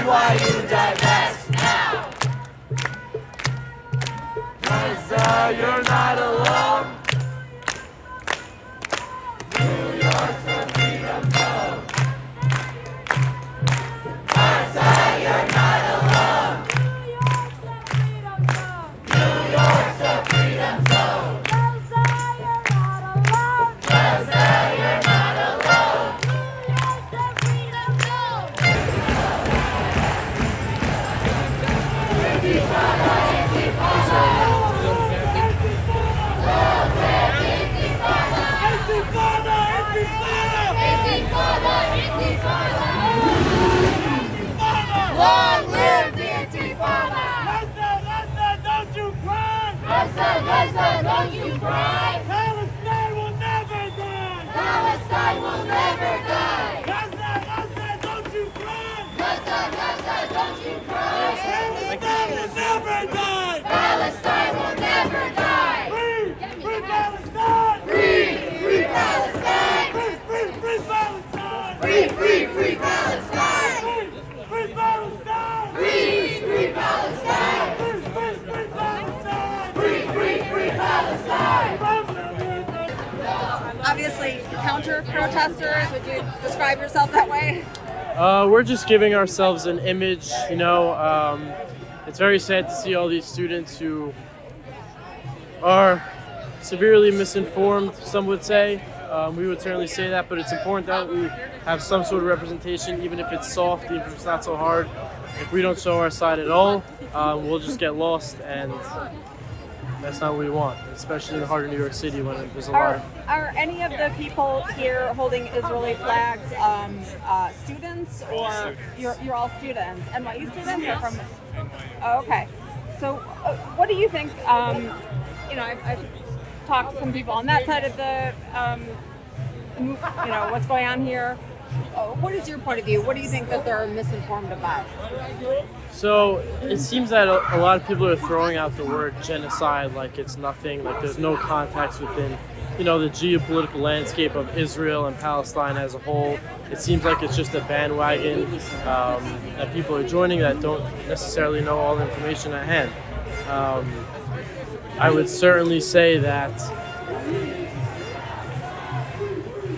NYU divest now. Gaza, you're not alone. New York's a freedom zone. Gaza, you're not alone. New York's a freedom zone. Gaza, you're not alone. Long live the Intifada! Gaza, don't you cry! Gaza, don't you cry! Palestine will never die! Palestine will never die! Gaza, don't you cry! Gaza, don't you cry! Palestine will never die! Palestine will never die! Free Palestine! Free Palestine! Free Palestine! Free Palestine! Free Palestine! Free Palestine! Free Palestine! Obviously, counter-protesters, would you describe yourself that way? We're just giving ourselves an image, it's very sad to see all these students who are severely misinformed, some would say. We would certainly say that, but it's important that we have some sort of representation, even if it's soft, even if it's not so hard. If we don't show our side at all, we'll just get lost, and that's not what we want, especially in the heart of New York City when there's a lot of... Are any of the people here holding Israeli flags students, or you're all students? NYU students or from... Oh, okay. So what do you think, I've talked to some people on that side of the, what's going on here. What is your point of view? What do you think that they're misinformed about? So it seems that a lot of people are throwing out the word genocide like it's nothing, like there's no context within, the geopolitical landscape of Israel and Palestine as a whole. It seems like it's just a bandwagon that people are joining that don't necessarily know all the information at hand. I would certainly say that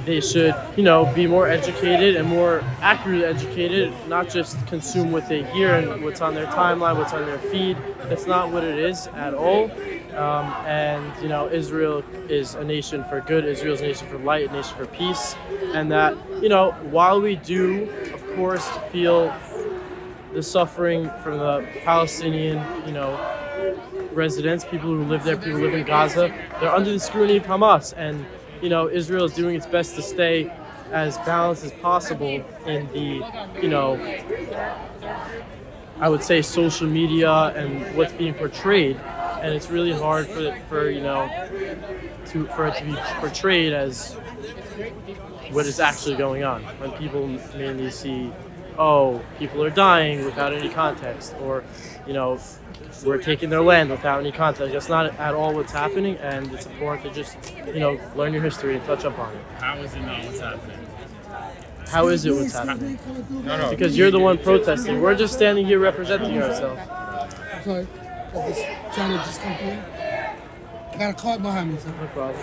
they should, be more educated and more accurately educated, not just consume what they hear and what's on their timeline, what's on their feed. That's not what it is at all. Israel is a nation for good. Israel is a nation for light, a nation for peace. And that, while we do, of course, feel the suffering from the Palestinian, residents, people who live there, people who live in Gaza, they're under the scrutiny of Hamas. And, Israel is doing its best to stay as balanced as possible in the, I would say social media and what's being portrayed. And it's really hard for it to be portrayed as what is actually going on. When people mainly see, people are dying without any context, or, we're taking their land without any context. That's not at all what's happening, and it's important to just, learn your history and touch up on it. How is it not what's happening? How is it what's happening? No. Because you're the one protesting. We're just standing here representing ourselves. I'm sorry. I'm just trying to just come through. I got a cart behind me, sir. No problem.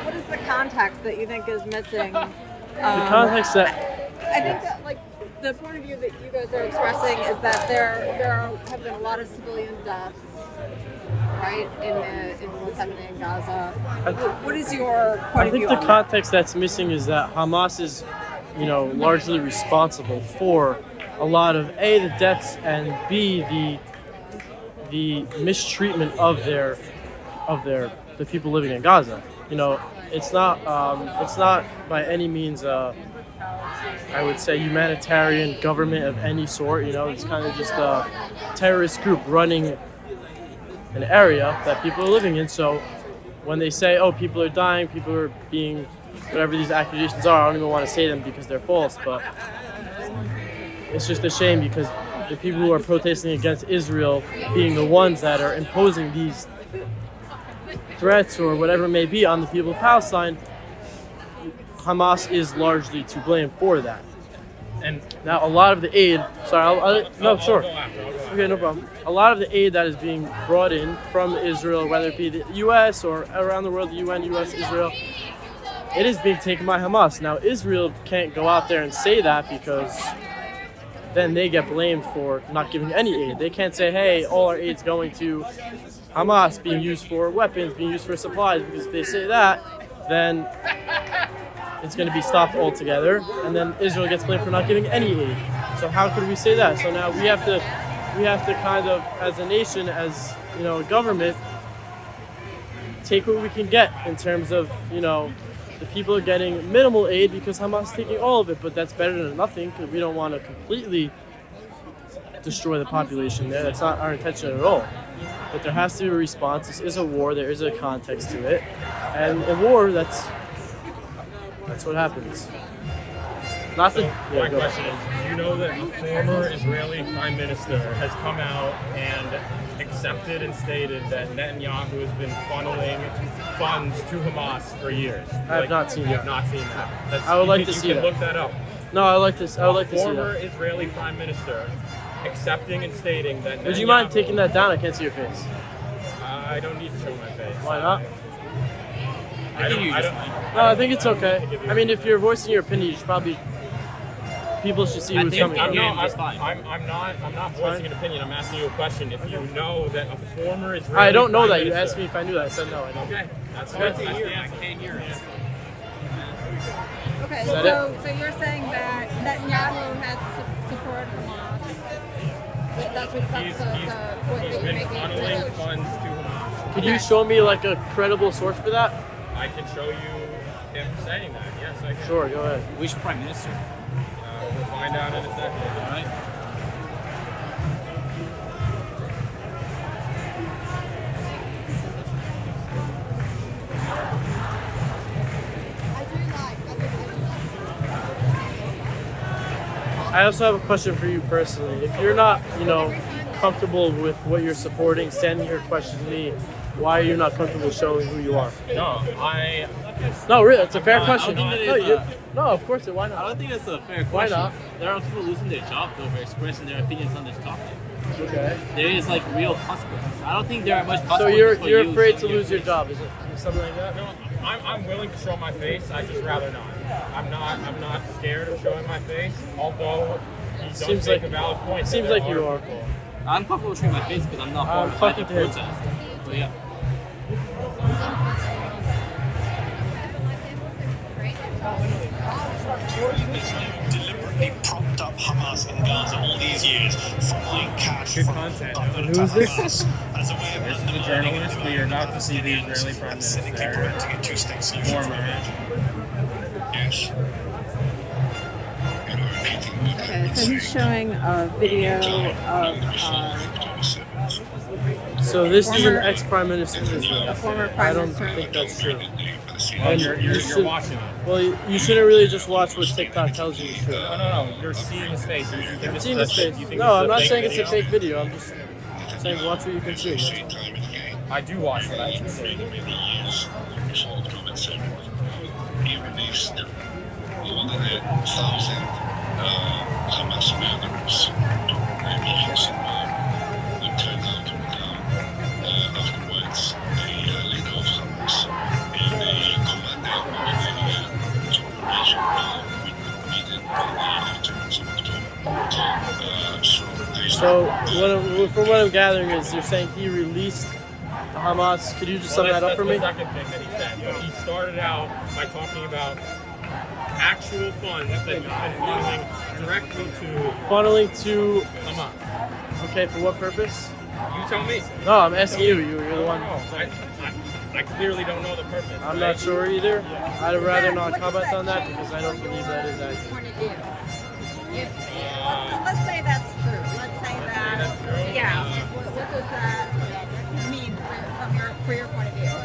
What is the context that you think is missing? The context that... I think that, the point of view that you guys are expressing is that there have been a lot of civilian deaths, right, in what's happening in Gaza. What is your point of view? I think the context that's missing is that Hamas is, largely responsible for a lot of A, the deaths, and B, the mistreatment of the people living in Gaza. It's not by any means I would say humanitarian government of any sort. It's kind of just a terrorist group running an area that people are living in. So when they say, people are dying, people are being, whatever these accusations are, I don't even want to say them because they're false, but it's just a shame because the people who are protesting against Israel being the ones that are imposing these threats or whatever it may be on the people of Palestine, Hamas is largely to blame for that. And now a lot of the aid, no, sure. Okay, no problem. A lot of the aid that is being brought in from Israel, whether it be the U.S. or around the world, the UN, U.S., Israel, it is being taken by Hamas. Now, Israel can't go out there and say that because then they get blamed for not giving any aid. They can't say, hey, all our aid's going to Hamas, being used for weapons, being used for supplies, because if they say that, then it's going to be stopped altogether, and then Israel gets blamed for not giving any aid. So how could we say that? So now we have to kind of, as a nation, as a government, take what we can get in terms of the people are getting minimal aid because Hamas is taking all of it, but that's better than nothing because we don't want to completely destroy the population there. That's not our intention at all. But there has to be a response. This is a war. There is a context to it, and in war, that's what happens. Not the. My question is, do you know that a former Israeli prime minister has come out and accepted and stated that Netanyahu has been funneling funds to Hamas for years? I have not seen that. You have not seen that. I would like to see that. You can look that up. No, I would like to see that. Former Israeli prime minister accepting and stating that. Would you mind taking that down? I can't see your face. I don't need to show my face. Why not? I think it's okay. I mean, if you're voicing your opinion, you should probably. People should see who's coming. I'm not voicing an opinion. I'm asking you a question. If you know that a former Israeli I don't know that. minister, You asked me if I knew that. I said no. I don't. Okay, that's Okay. good. I can't hear it. Okay, that so you're saying that Netanyahu had supported Hamas. That's what He's you're been making. funneling funds to Hamas. Can you show me like a credible source for that? I can show you him saying that. Yes, I can. Sure, go ahead. Which prime minister? We'll find out in a second. All right. I also have a question for you personally. If you're not, comfortable with what you're supporting, standing here questioning me, why are you not comfortable showing who you are? No, really, it's a fair question. No, of course, why not? I don't think that's a fair Why question. not? There are people losing their jobs over expressing their opinions on this topic. Okay. There is real consequences. I don't think there are much So consequences for you're you afraid to showing your lose your face. job, is it something like that? No, I'm willing to show my face. I just rather not. I'm not scared of showing my face. Although he does Seems make like- a valid point. seems that like there you are. people- I'm comfortable showing my face because I'm not part of talking the to him. protest. So yeah. Deliberately propped up Hamas in Gaza all these years, funneling cash Good from content. Qatar Who to is this? Hamas as a way of This is the journalist. We are about to see the Israeli prime and cynically minister. preventing a two-state solution for Former. Yes. Okay, so he's showing a video of So this is an Former- ex-prime minister of a Israel. former I prime don't minister. think that's true. Well, And you're you should- watching it. Well, you shouldn't really just watch what TikTok tells you you should. No. You're seeing his face. You think I'm this seeing is his a- face. you think No, this is I'm a not fake saying it's a video? fake video. I'm just saying watch what you consume. That's all. I do watch what I consume. He released more than 1,000 Hamas murderers. Millions would turn out afterwards. The leader of Hamas and the commander of the operation needed the afterwards of October. So from what I'm gathering is you're saying he released the Hamas. Could you just sum that up for me? That's the second thing that he said. But he started out by talking about actual funds that he's been funneling directly to Funneling to. Hamas. Okay, for what purpose? You tell me. No, I'm asking you. You're the one. I clearly don't know the purpose. I'm not sure either. I'd rather not comment on that because I don't believe that is accurate. point of view. Let's say that's true. Let's say that. Yeah. What does that mean for your point of view?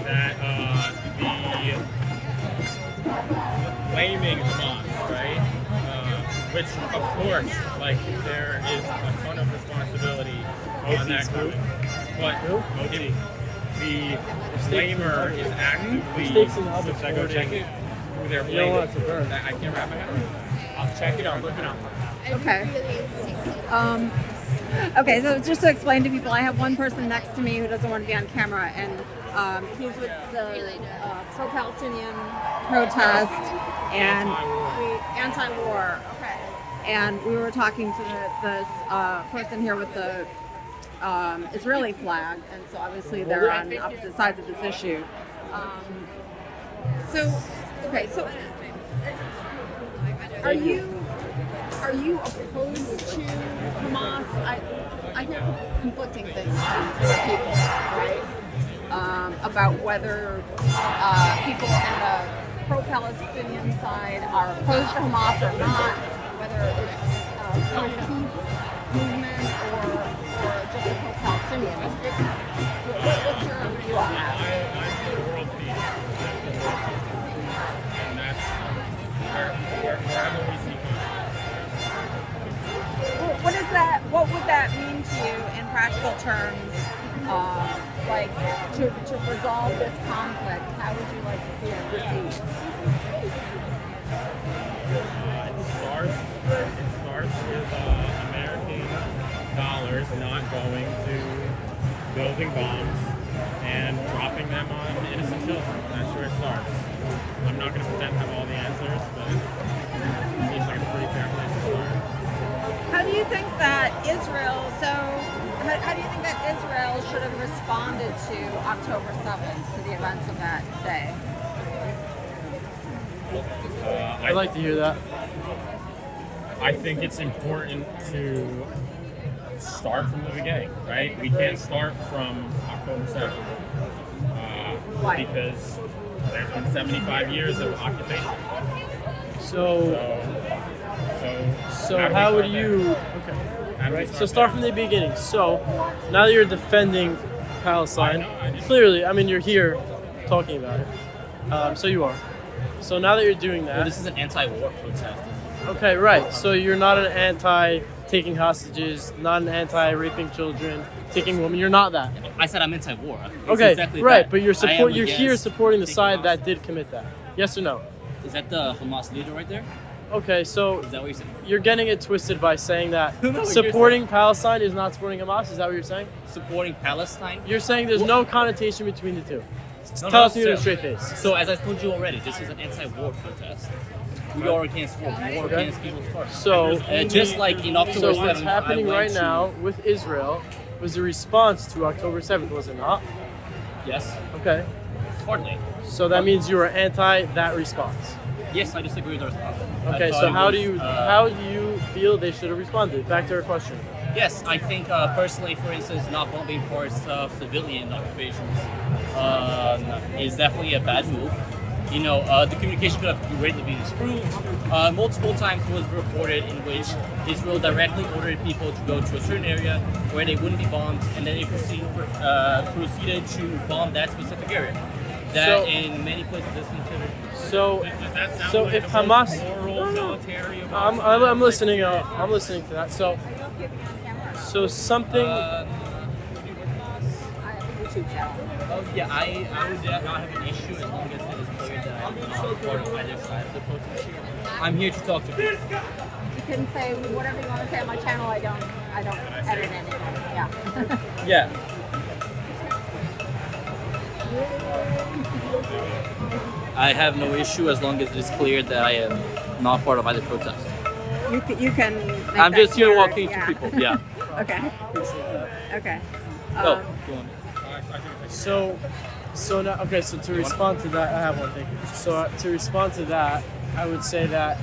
That the blaming Hamas, right? Which, of course, there is a ton of responsibility on that group. But Who? the flamer is actively Mistakes in the oven. Should I go check it? Who they're You don't want blaming? it to burn. I can't wrap my head around it. I'll check it out. Look it up. Okay. Okay, so just to explain to people, I have one person next to me who doesn't want to be on camera, and he's with the pro-Palestinian protest and anti-war. Okay. And we were talking to this person here with the Israeli flag, and so obviously they're on opposite sides of this issue. So are you opposed to Hamas? I hear conflicting things from people, right? About whether people on the pro-Palestinian side are opposed to Hamas or not, whether it's a pro-peace movement or just a pro-Palestinian. What's your view on that? I'm for world peace. And that's wherever we see peace. What would that mean to you in practical terms? Like to resolve this conflict, how would you like to see it proceed? It starts with American dollars not going to building bombs and dropping them on innocent children. That's where it starts. I'm not going to pretend to have all the answers, but it seems like a pretty fair place to start. How do you think that Israel should have responded to October 7th, to the events of that day? I'd like to hear that. I think it's important to start from the beginning, right? We can't start from October 7th. Why? Because there's been 75 years of occupation. So how would you? Okay. Right. So start from the beginning. So now that you're defending Palestine, clearly, I mean, you're here talking about it. So you are. So now that you're doing that, Well, this is an anti-war protest. okay, right. So you're not an anti-taking hostages, not an anti-raping children, taking women. You're not that. I said I'm anti-war. It's Okay, exactly right. that. But you're I am you're here against supporting the taking side that hostages. did commit that. Yes or no? Is that the Hamas leader right there? Okay, so Is that what you said? you're getting it twisted by saying that No, you're supporting Palestine is not supporting Hamas. Is that what you're saying? Supporting Palestine? You're saying there's no connotation between the two. No, Tell no, us to do it sir. straight face. So as I told you already, this is an anti-war protest. We are against war. We are Okay. against people's first. So, just like in October so what's 7th, happening I went right to- now with Israel was a response to October 7th, was it not? Yes, Okay. hardly. So that means you are anti that response. Yes, I disagree with the response. I Okay, thought so it how was, do you feel they should have responded? Back to our question. Yes, I think personally, for instance, not bombing parts of civilian occupations is definitely a bad move. You know, the communication could have greatly been improved. Multiple times was reported in which Israel directly ordered people to go to a certain area where they wouldn't be bombed, and then they proceeded to bomb that specific area. That So- in many places is considered. So, Does that sound so like if the most Hamas, moral, military of I'm listening. I'm listening to that. So something. I have a YouTube channel. Oh yeah, I would not have an issue as long as it is clear that I'm not part of either side of the protest here. I'm here to talk to people. You can say whatever you want to say on my channel. I don't edit anything. Yeah. Yeah. I have no issue as long as it is clear that I am not part of either protest. You can. Make I'm that just here clear, walking yeah. to people. Yeah. Okay. Okay. Go. Go on. So now, okay. So to respond to that, I have one thing. So to respond to that, I would say that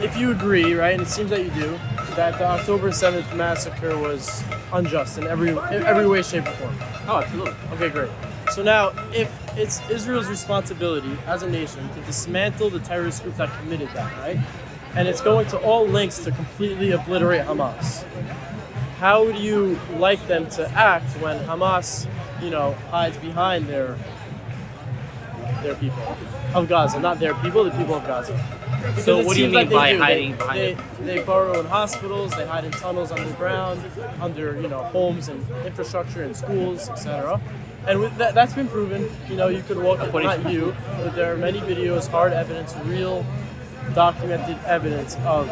if you agree, right, and it seems that you do, that the October 7th massacre was unjust in every way, shape, or form. Oh, absolutely. Okay, great. So now, if it's Israel's responsibility as a nation to dismantle the terrorist group that committed that, right? And it's going to all lengths to completely obliterate Hamas. How would you like them to act when Hamas, hides behind their people? of Gaza, not their people, the people of Gaza. Because So it what do you seems mean like they by do. hiding behind it? They burrow in hospitals, they hide in tunnels underground, under homes and infrastructure and schools, etc. And with that's been proven. You could walk, not you, but there are many videos, hard evidence, real documented evidence of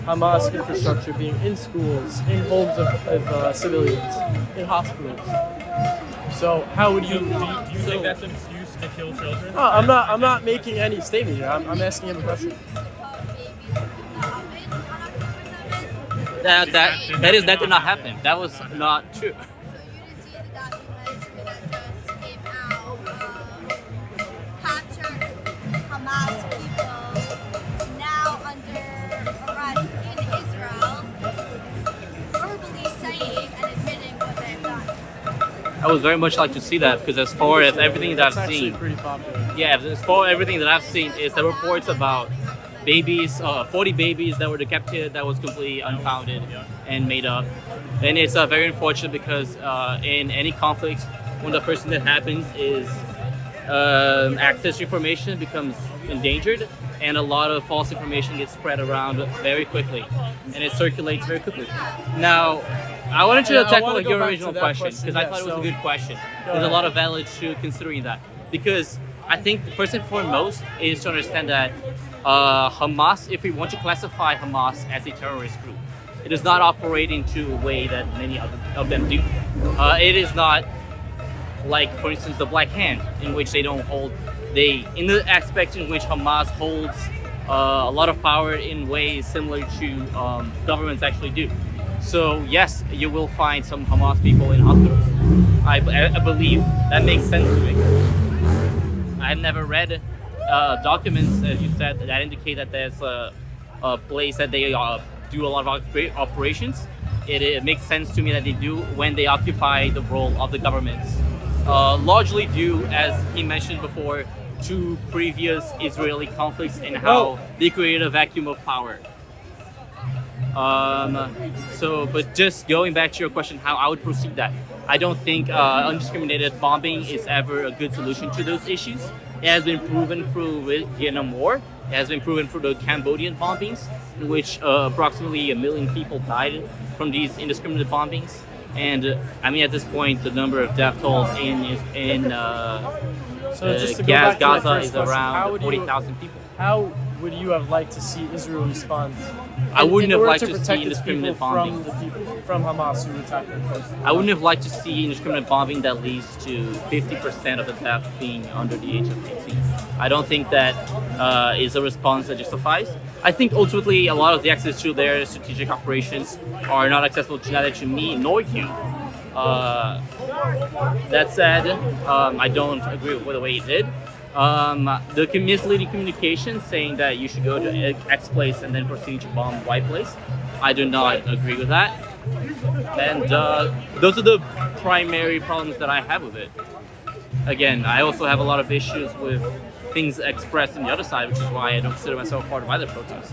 Hamas infrastructure being in schools, in homes of civilians, in hospitals. So how would So you? do you think that's an excuse to kill children? Oh, I'm not making any statement here. I'm asking him a question. That did not happen. That was not true. So you didn't see the documentary that just came out, captured Hamas people now under arrest in Israel, verbally saying and admitting what they've done. I would very much like to see that because as far as everything that It's I've actually seen, pretty popular. yeah, as far as everything that I've seen is the reports about babies, 40 babies that were decapitated that was completely unfounded and made up. And it's very unfortunate because in any conflict, when the first thing that happens is access to information becomes endangered and a lot of false information gets spread around very quickly and it circulates very quickly. Now, I wanted to Yeah, I tackle wanna go your back original to that question question, because I yeah, thought it was so- a good question. Go There's a ahead. lot of valid to considering that because I think first and foremost is to understand that Hamas, if we want to classify Hamas as a terrorist group, it does not operate into a way that many of them do. It is not like, for instance, the Black Hand, in which they don't hold, in the aspect in which Hamas holds a lot of power in ways similar to governments actually do. So yes, you will find some Hamas people in hospitals. I believe that makes sense to me. I've never read documents, as you said, that indicate that there's a place that they do a lot of operations. It makes sense to me that they do when they occupy the role of the governments. Largely due, as he mentioned before, to previous Israeli conflicts and how they created a vacuum of power. But just going back to your question, how I would proceed that. I don't think undiscriminated bombing is ever a good solution to those issues. It has been proven through the Vietnam War. It has been proven through the Cambodian bombings, in which approximately 1 million people died from these indiscriminate bombings. And I mean, at this point, the number of death tolls in So just to go back to the Gaza first is question, around 40,000 people. How would you have liked to see Israel respond? I wouldn't in have order liked to see protect its people indiscriminate from bombing. the people from Hamas who attacked them first. I wouldn't have liked to see indiscriminate bombing that leads to 50% of the deaths being under the age of 18. I don't think that is a response that justifies. I think ultimately a lot of the access to their strategic operations are not accessible to neither to me nor you. That said, I don't agree with the way it did. The misleading communication saying that you should go to X place and then proceed to bomb Y place, I do not agree with that. And those are the primary problems that I have with it. Again, I also have a lot of issues with things expressed on the other side, which is why I don't consider myself part of either protest.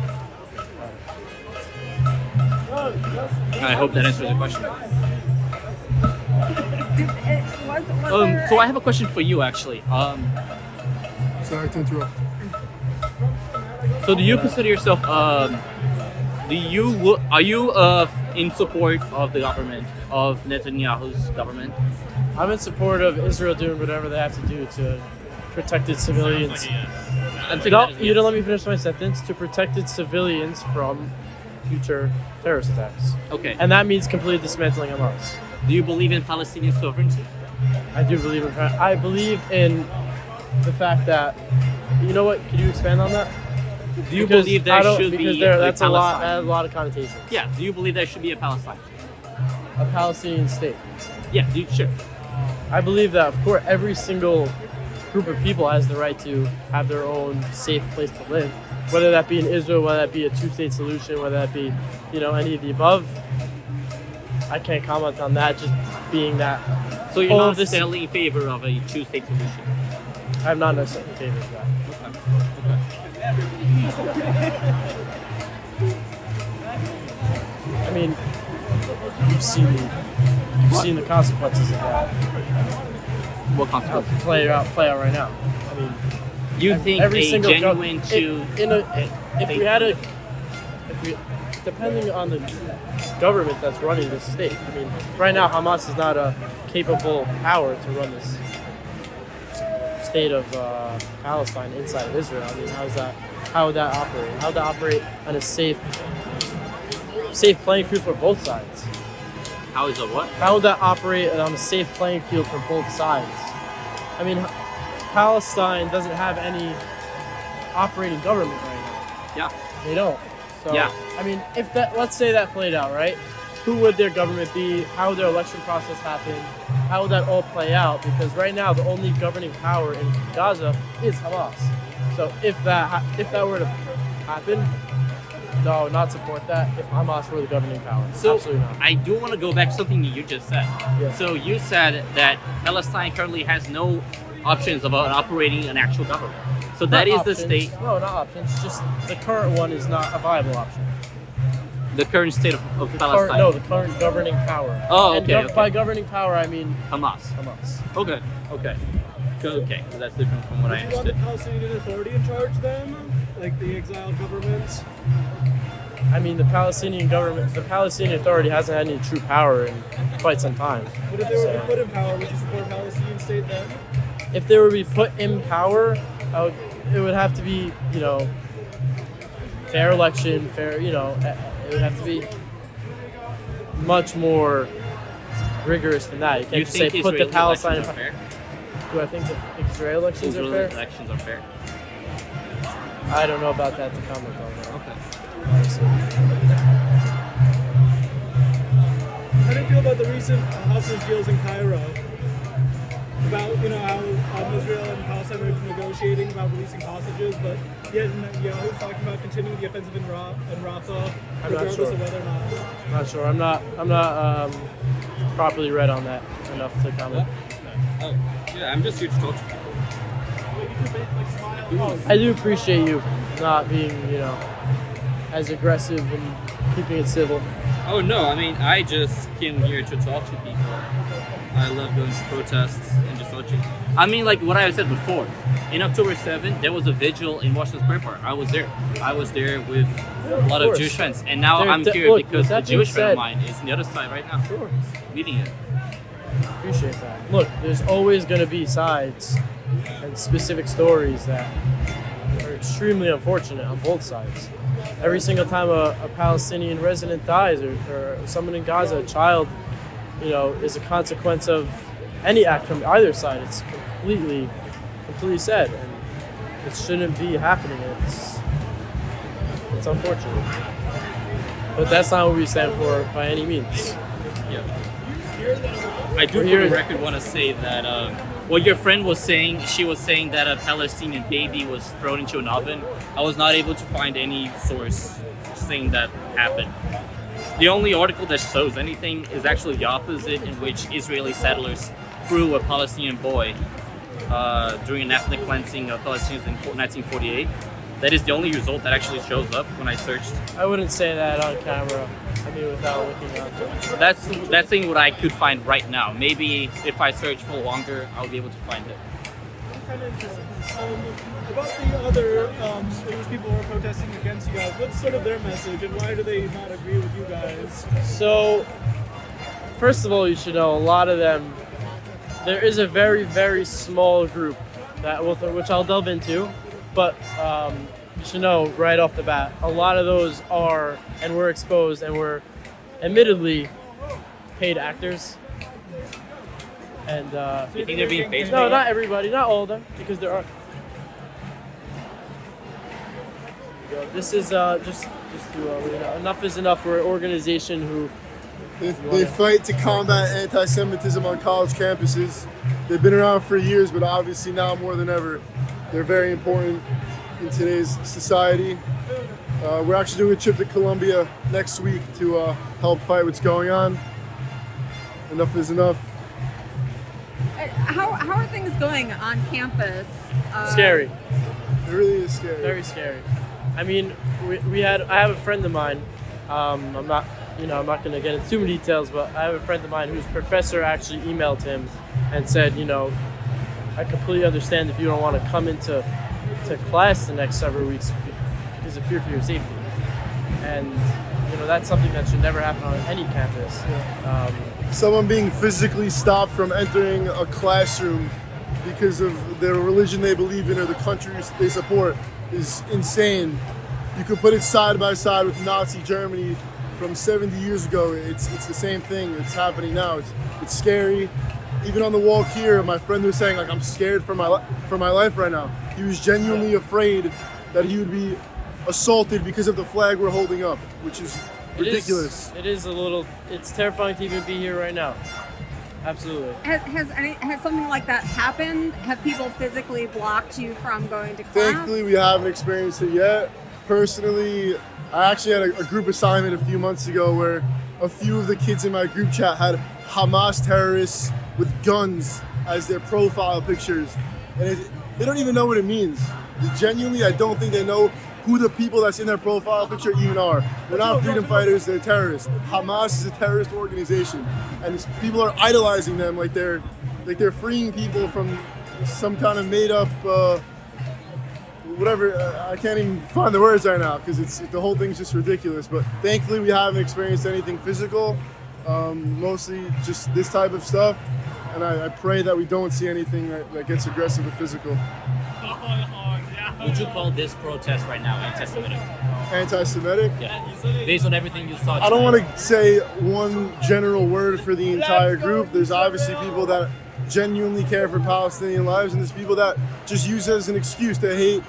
I hope that answers the question. So I have a question for you, actually. Sorry to interrupt. So do you consider yourself? Are you in support of the government of Netanyahu's government? I'm in support of Israel doing whatever they have to do to protect its civilians. No, you don't let me finish my sentence. To protect its civilians from future terrorist attacks. Okay. And that means completely dismantling Hamas. Do you believe in Palestinian sovereignty? I do believe in. I believe in the fact that. You know what? Could you expand on that? Do you believe there should be that's Palestine? that has a lot of connotations. Yeah. Do you believe there should be a Palestine? A Palestinian state. Yeah. Sure. I believe that, of course, every single group of people has the right to have their own safe place to live, whether that be in Israel, whether that be a two-state solution, whether that be, any of the above. I can't comment on that, just being that. So you're not necessarily in favor of a two-state solution? I'm not necessarily in favor of that. I mean, you've seen the consequences of that. What consequences? Play out right now. I mean, You think every a single genuine depending on the government that's running this state. I mean, right now Hamas is not a capable power to run this state of Palestine inside of Israel. I mean, how would that operate? How would that operate on a safe playing field for both sides? How is it what? How would that operate on a safe playing field for both sides? I mean, Palestine doesn't have any operating government right now. Yeah. They don't. So, Yeah. I mean, if that, let's say that played out, right? Who would their government be? How would their election process happen? How would that all play out? Because right now, the only governing power in Gaza is Hamas. So if that were to happen, no, I would not support that if Hamas were the governing power. So Absolutely not. I do want to go back to something that you just said. Yeah. So you said that Palestine currently has no options about operating an actual government. So that Not is the options. state, No, not options. Just the current one is not a viable option. the current state of The Palestine. the current governing power. Oh, And okay, okay. by governing power, I mean Hamas. Hamas. Okay. Okay. So that's different from what I Would you want the understood. Palestinian Authority in charge then? Like the exiled government? I mean, the Palestinian Authority hasn't had any true power in quite some time. But if they were to be put in power, would you support a Palestinian state then? If they were to be put in power, it would have to be, fair election, it would have to be much more rigorous than that. You can't You just say think put the Israeli Palestine. elections are fair? Do I think the Israeli elections are Israeli fair? elections are fair. I don't know about that to comment on that. Okay. Honestly. How do you feel about the recent hostage deals in Cairo? About how Israel and Palestine were negotiating about releasing hostages, but yet Netanyahu's talking about continuing the offensive in Rafah, I'm not regardless sure. of whether or not. I'm not sure. I'm not properly read on that enough to comment. Oh, yeah, I'm just here to talk to you. I do appreciate you not being, as aggressive and keeping it civil. Oh, no, I mean, I just came here to talk to people. I love going to protests and just watching. I mean, like what I said before, in October 7th, there was a vigil in Washington Square Park. I was there. I was there with a lot of course. Jewish friends. And now I'm here look, because with a that being Jewish friend said- of mine is on the other side right now. Sure. Leading it. Appreciate that. Look, there's always going to be sides and specific stories that are extremely unfortunate on both sides. Every single time a Palestinian resident dies or someone in Gaza, a child, is a consequence of any act from either side. It's completely sad, and it shouldn't be happening. It's unfortunate, but that's not what we stand for by any means. Yeah. I do, We're for here- the record, want to say that what your friend was saying, she was saying that a Palestinian baby was thrown into an oven. I was not able to find any source saying that happened. The only article that shows anything is actually the opposite, in which Israeli settlers threw a Palestinian boy during an ethnic cleansing of Palestinians in 1948. That is the only result that actually shows up when I searched. I wouldn't say that on camera. I mean, without looking at it. That's thing what I could find right now. Maybe if I search for longer, I'll be able to find it. I'm kind of interested. About the other those people who are protesting against you guys, what's sort of their message and why do they not agree with you guys? So, first of all, you should know a lot of them. There is a very, very small group which I'll delve into, but you should know right off the bat, a lot of those are and were exposed and were admittedly paid actors. And You think they're being paid? no, not everybody, not all of them, because there are. This is just to enough is enough. We're an organization who. They fight to combat anti-Semitism on college campuses. They've been around for years, but obviously now more than ever, they're very important in today's society. We're actually doing a trip to Colombia next week to help fight what's going on. Enough is enough. How are things going on campus? Scary. It really is scary. Very scary. I mean, I have a friend of mine. I'm not going to get into too many details, but I have a friend of mine whose professor actually emailed him and said, I completely understand if you don't want to come into to class the next several weeks because of fear for your safety. And that's something that should never happen on any campus. Someone being physically stopped from entering a classroom because of the religion they believe in or the countries they support is insane. You could put it side by side with Nazi Germany from 70 years ago. It's the same thing. It's happening now. It's scary. Even on the walk here, my friend was saying, like, I'm scared for my life right now. He was genuinely afraid that he would be assaulted because of the flag we're holding up, which is ridiculous. It's terrifying to even be here right now. Absolutely. Has something like that happened? Have people physically blocked you from going to class? Thankfully, we haven't experienced it yet. Personally, I actually had a group assignment a few months ago where a few of the kids in my group chat had Hamas terrorists with guns as their profile pictures. And they don't even know what it means. Genuinely, I don't think they know who the people that's in their profile picture even are. They're not freedom fighters, they're terrorists. Hamas is a terrorist organization. And people are idolizing them like they're freeing people from some kind of made up whatever. I can't even find the words right now because the whole thing's just ridiculous. But thankfully we haven't experienced anything physical, mostly just this type of stuff. And I pray that we don't see anything that gets aggressive or physical. Would you call this protest right now anti-Semitic? Anti-Semitic? Yeah. Based on everything you saw. I don't want to say one general word for the entire group. There's obviously people that genuinely care for Palestinian lives, and there's people that just use it as an excuse to hate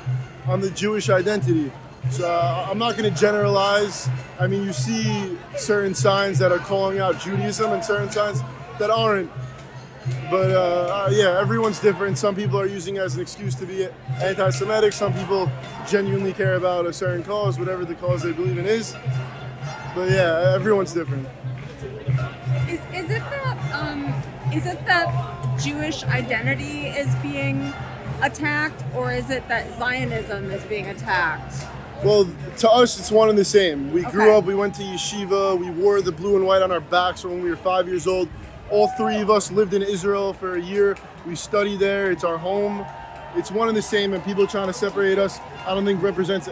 on the Jewish identity. So I'm not going to generalize. I mean, you see certain signs that are calling out Judaism and certain signs that aren't. But yeah, everyone's different. Some people are using it as an excuse to be anti-Semitic. Some people genuinely care about a certain cause, whatever the cause they believe in is. But yeah, everyone's different. Is it that Jewish identity is being attacked, or is it that Zionism is being attacked? Well, to us, it's one and the same. We grew up, we went to yeshiva, we wore the blue and white on our backs when we were 5 years old. All three of us lived in Israel for a year. We studied there. It's our home. It's one and the same, and people trying to separate us, I don't think represents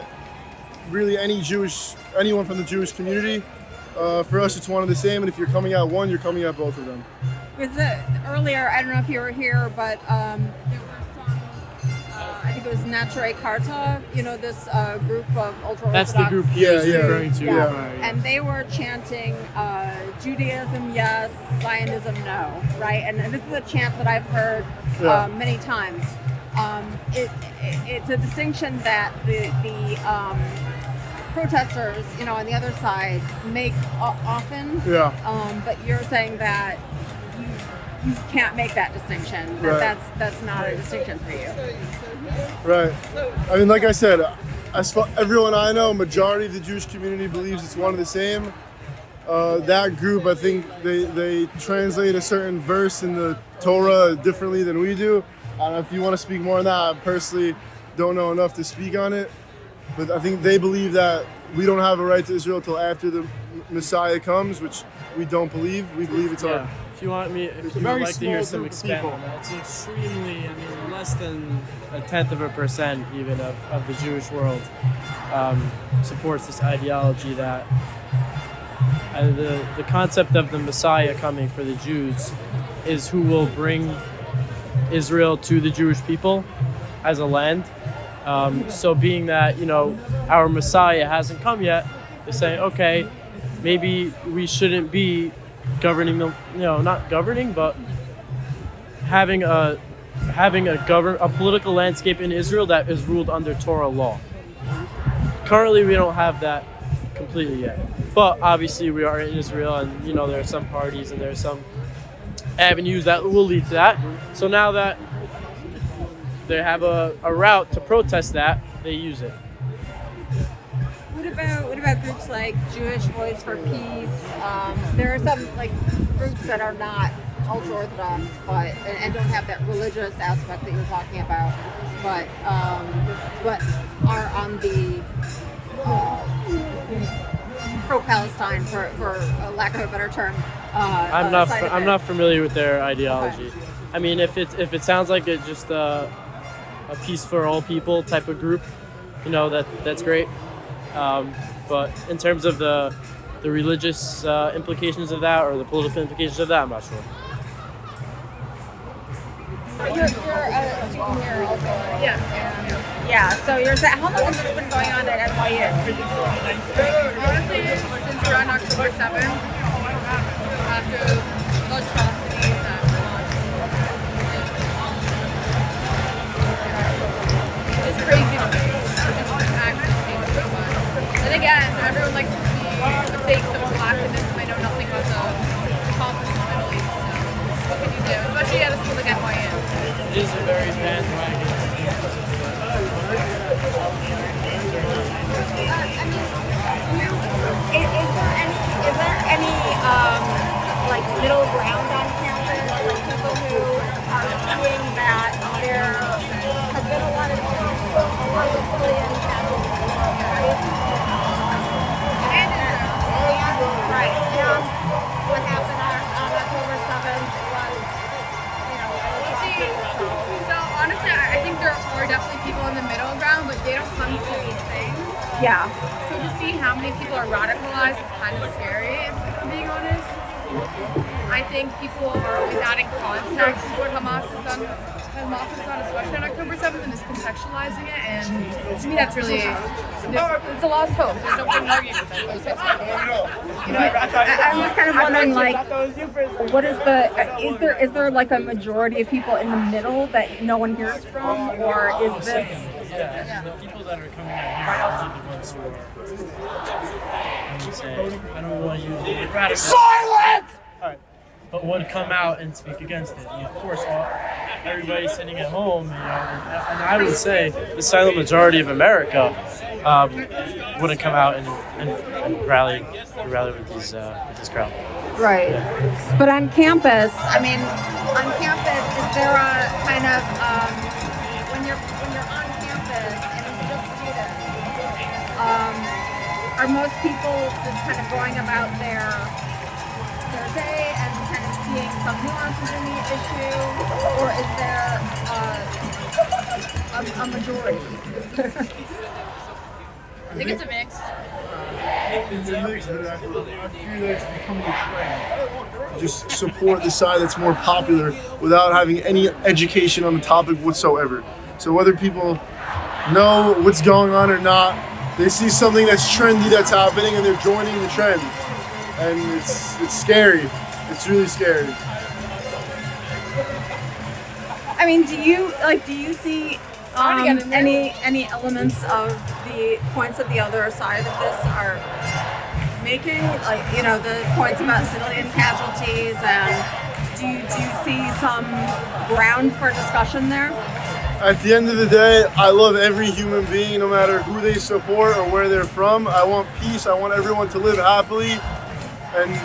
really anyone from the Jewish community. For us, it's one and the same, and if you're coming at one, you're coming at both of them. Earlier, I don't know if you were here, but there were some, I think it was Natural Carta, this group of ultra-Orthodox. That's the group he was referring to. Yeah. And they were chanting, Judaism, yes, Zionism, no, right? And this is a chant that I've heard many times. It's a distinction that the protesters, on the other side make often. Yeah. But you're saying that you can't make that distinction. That's not a distinction for you. Right. I mean, like I said, as far everyone I know, majority of the Jewish community believes it's one and the same. That group, I think they translate a certain verse in the Torah differently than we do. I don't know if you want to speak more on that. I personally don't know enough to speak on it. But I think they believe that we don't have a right to Israel till after the Messiah comes, which we don't believe. We believe it's our... If you would like to hear some expand on that, it's extremely, less than 0.1% even of the Jewish world supports this ideology that the concept of the Messiah coming for the Jews is who will bring Israel to the Jewish people as a land. So being that, our Messiah hasn't come yet, they're saying, okay, maybe we shouldn't be governing them, not governing, but having a political landscape in Israel that is ruled under Torah law. Currently, we don't have that completely yet. But obviously, we are in Israel, and there are some parties and there are some avenues that will lead to that. So now that they have a route to protest that, they use it. What about groups like Jewish Voice for Peace? There are some groups that are not ultra-Orthodox, and don't have that religious aspect that you're talking about, but are on the pro-Palestine, for lack of a better term. I'm not familiar with their ideology. Okay. I mean, if it sounds like it just a peace for all people type of group, that's great. But in terms of the religious implications of that or the political implications of that, I'm not sure. You're a student here also. Yeah. Yeah. So how long has this been going on at NYU? Honestly, since around October 7th, after the atrocities that it's crazy to me. It's actually so much. And again, everyone likes to be a fake social activist and they know nothing about the conflict in the Middle East. So what can you do? Especially at a school like NYU. It is a very bandwagon. Is there any like middle ground on campus, like people who are seeing that there has been a lot of civilian casualties, right? And what happened on October 7th was, So honestly, I think there are definitely people in the middle ground, but they don't come to these things. yeah. So to see how many people are radicalized is kind of scary, if I'm being honest. I think people are always adding context to what Hamas has done, especially on October 7th, and is contextualizing it. And to me, that's really, it's a lost hope. There's no point in arguing with it. I'm just kind of wondering, like, what is is there like a majority of people in the middle that no one hears from, or is this? Yeah, the people that are coming out here are the ones who are, I don't want to use the word radical. Silence! But would come out and speak against it. Of course, everybody sitting at home, and I would say the silent majority of America wouldn't come out and rally with these crowd. Right. Yeah. But on campus, is there a kind of when you're on campus and it's just students, are most people just kind of going about their day and kind of seeing some nuances in the issue, or is there a majority? I think it's a mix. It's a mix, but I feel that it's becoming a trend. Just support the side that's more popular without having any education on the topic whatsoever. So whether people know what's going on or not, they see something that's trendy that's happening and they're joining the trend. And it's scary. It's really scary. I mean, do you see any elements of the points that the other side of this are making? Like, the points about civilian casualties, and do you see some ground for discussion there? At the end of the day, I love every human being, no matter who they support or where they're from. I want peace. I want everyone to live happily and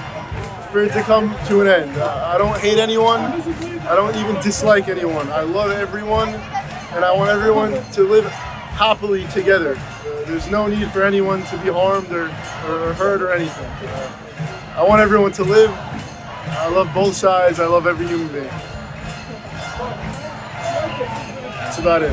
for it to come to an end. I don't hate anyone. I don't even dislike anyone. I love everyone, and I want everyone to live happily together. There's no need for anyone to be harmed or hurt or anything. I want everyone to live. I love both sides. I love every human being. That's about it.